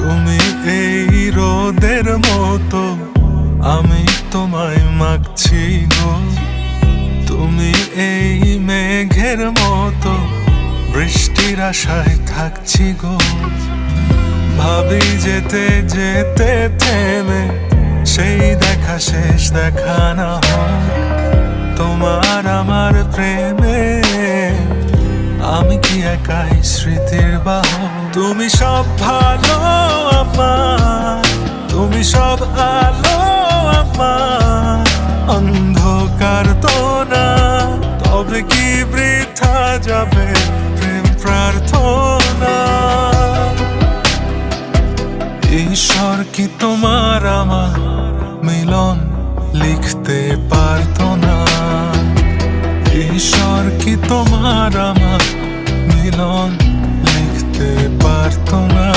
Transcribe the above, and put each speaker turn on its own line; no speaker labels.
তুমি এই রোদের মতো, আমি তোমায় মাগছি গো। তুমি এই মেঘের মতো, বৃষ্টির আশায় থাকছি গো। ভাবি যেতে যেতে থেমে, সেই দেখা শেষ দেখা না হোক। তোমার আমার প্রেমে আমি কি একাই স্মৃতির বাহক? তুমি সব ভালো আমার, তুমি সব আলো আমার, অন্ধকার তো না। তবে কি বৃথা যাবে প্রেম প্রার্থনা? ঈশ্বর কি তোমার আমার মিলন লিখতে পারতো না? ঈশ্বর কি তোমার আমার মিলন লিখতে পারতো না?